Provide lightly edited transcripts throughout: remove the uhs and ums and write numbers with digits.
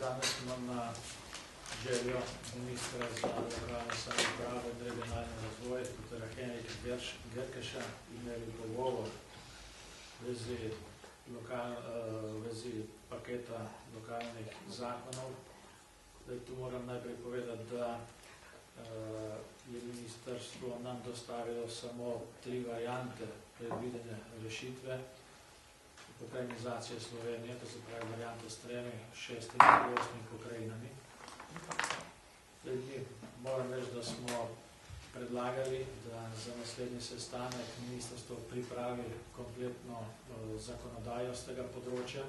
Danes smo na željo ministra za lokalno samoupravo in regionalni razvoj, dr. Henrik Gerkeša, imeli pogovor vezi paketa lokalnih zakonov. Tu moram najprej povedati, da je ministrstvo nam dostavilo samo 3 variante predvidene rešitve pokrajinizacije Slovenije, to se pravi varianto s 3, 6 in 8 pokrajinami. Moram reči, da smo predlagali, da za naslednji sestanek ministrstvo pripravi kompletno zakonodajo z tega področja.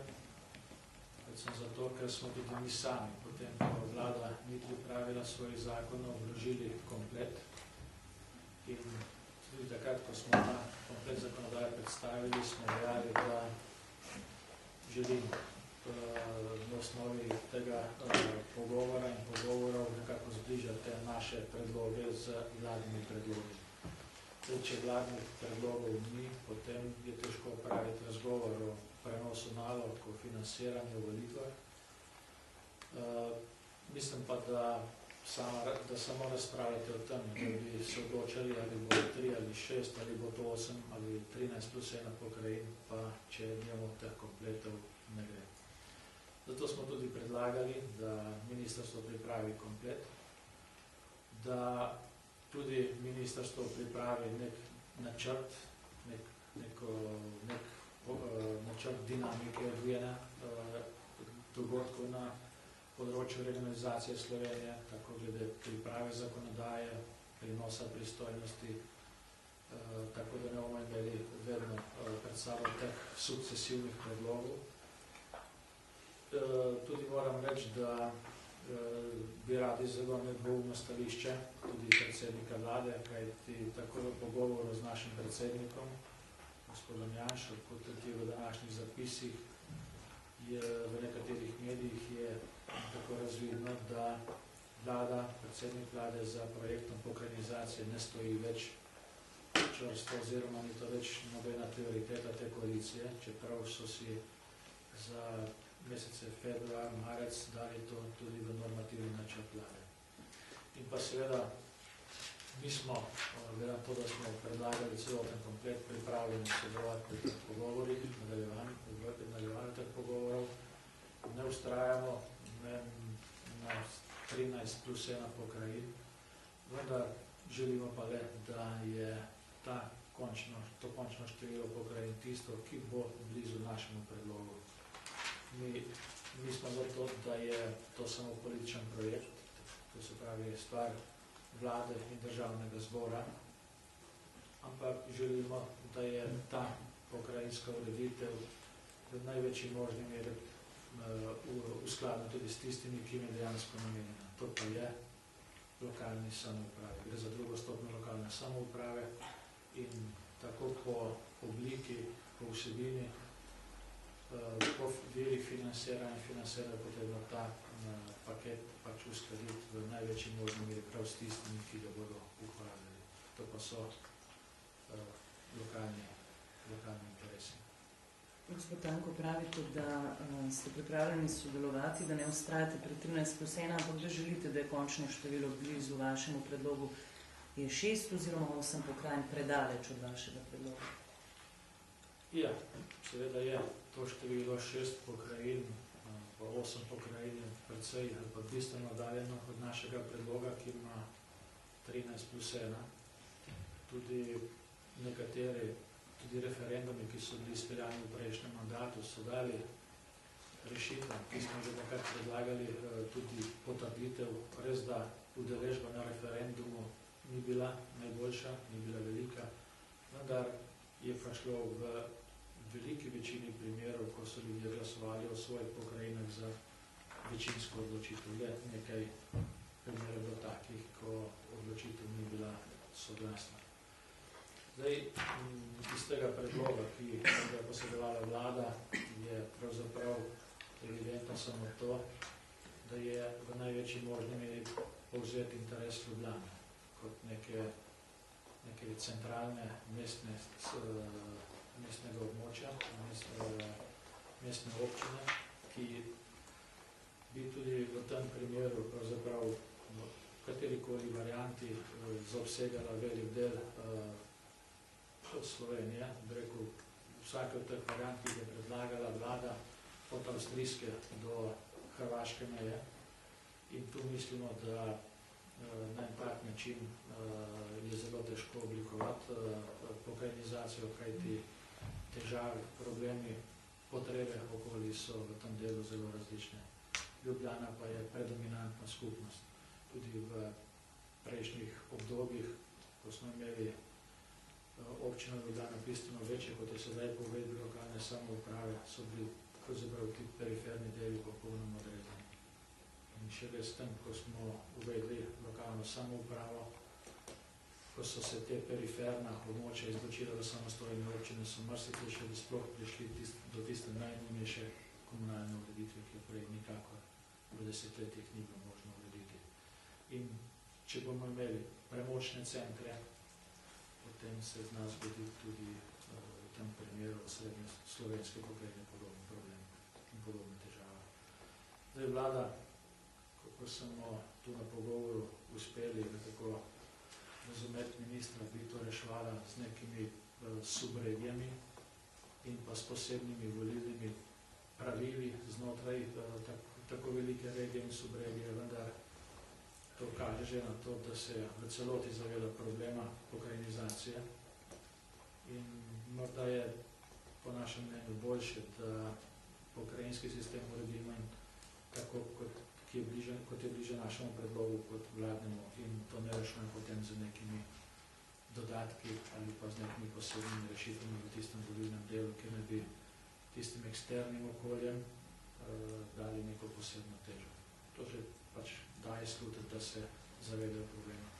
Predvsem zato, ker smo tudi mi sami, potem ko vlada ni pripravila svojih zakonov, vložili komplet. In tudi takrat, ko smo ta komplet zakonodajo predstavili, smo dejali, da želimo na osnovi tega pogovora in pogovorov nekako zbližati naše predloge z vladnimi predlogi. Če vladnih predlogov ni, potem je težko opraviti razgovor o prenosu nalog, o financiranju, o volitvah. Mislim pa, da samo razpravljate o tem, da bi se odločali, ali bo 3 ali 6, ali bo to 8 ali 13+1 pokrajin, pa če nimamo teh kompletov, ne gre. Zato smo tudi predlagali, da ministrstvo pripravi komplet, da tudi ministrstvo pripravi nek načrt, načrt dinamike odvijanja dogodkov na področju regionalizacije Slovenije, tako glede priprave zakonodaje, prenosa pristojnosti, tako da ne bomo imeli vedno pred sabo teh sukcesivnih predlogov. Tudi moram reči, da bi radi zelo nedvoumno stališče tudi predsednika vlade, kajti tako v pogovoru z našim predsednikom, gospodom Janšo, kot tudi v današnjih zapisih, v nekaterih medijih je tako razvidno, da vlada, predsednik vlade za projektom pokrajinizacije ne stoji več čvrsto oziroma ni to več nobena prioriteta te koalicije, čeprav so si za mesece februar, marec dali to tudi v normativni načrt vlade. In pa seveda, mi smo, glede na to, da smo predlagali celoten komplet, pripravljeni sodelovati pri teh pogovorih, nadaljevanju teh pogovorov, ne ustrajamo na 13+1 pokrajin, vendar želimo pa le, da je to končno število pokrajin tisto, ki bo blizu našemu predlogu. Mi smo zato, da je to samo političen projekt, to se pravi stvar vlade in državnega zbora, ampak želimo, da je ta pokrajinska ureditev v največji možni meri uskladna tudi s tistimi, ki je dejansko namenjena. To pa je lokalni samoupravi. Gre za drugo stopnjo lokalne samouprave in tako po obliki, po vsebini, po virih financiranja in financiranja potrebno ta paket pač uskladiti v največji možni meri prav s tistimi, ki ga bodo uporabljali. To pa so lokalni interesi. Gospod Tanko, pravite, da ste pripravljeni sodelovati, da ne ustrajate pri 13+1, ampak da želite, da je končno število blizu vašemu predlogu je 6 oziroma 8 pokrajin predaleč od vašega predloga. Ja, seveda je to število 6 pokrajin, pa 8 pokrajin je precej ali pa bistveno daljeno od našega predloga, ki ima 13+1. Tudi nekateri referendumi, ki so bili izpeljani v prejšnjem mandatu, so dali rešitev, ki smo že nekaj predlagali, tudi potrditev. Res, da udeležba na referendumu ni bila najboljša, ni bila velika, vendar je pa šlo v veliki večini primerov, ko so ljudje glasovali o svojih pokrajinah za večinsko odločitev. Je nekaj primerov bilo takih, ko odločitev ni bila soglasna. Zdaj, iz tega predloga, ki ga je posredovala vlada, je pravzaprav evidentno samo to, da je v največji možni meri povzeti interes Ljubljane kot neke centralne mestnega območja, mestne občine, ki bi tudi v tem primeru pravzaprav v katerikoli varianti zaobsegala velik del Slovenije, bi rekel, vsake od teh variant, ki je predlagala vlada od avstrijske do hrvaške meje. In tu mislimo, da na en tak način je zelo težko oblikovati pokrajinizacijo, kajti težave, problemi, potrebe okoli so v tem delu zelo različne. Ljubljana pa je predominantna skupnost. Tudi v prejšnjih obdobjih, ko smo imeli občina Ljubljana bistveno večje, kot je sedaj po uvedbi lokalne samouprave, so bili pravzaprav ti periferni deli popolnoma odrezani. In šele s tem, ko smo uvedli lokalno samoupravo, ko so se te periferna območja izločila v samostojne občine, so marsikaj še sploh prišli do tiste najnujnejše komunalne ureditve, ki jo prej nikakor v desetletjih ni bilo možno urediti. In če bomo imeli premočne centre, potem se zna zgoditi tudi v tem primeru srednje slovenske pokrajine podoben problem in podobne težave. Zdaj vlada, kako smo tu na pogovoru uspeli nekako razumeti ministra, bi to rešvala z nekimi subregijami in pa s posebnimi volilnimi pravili znotraj tako velike regije in subregije, vendar to kaže že na to, da se v celoti zaveda problema pokrajinizacije in morda je po našem mnenju boljše, da pokrajinski sistem uredimo tako, kot je bliže našemu predlogu kot vladnemu in to ne rešujemo potem z nekimi dodatki ali pa z nekimi posebnimi rešitvami v tistem volilnem delu, ki ne bi tistim eksternim okoljem dali neko posebno težo. To že pač daje slutiti, da se zavedajo problema.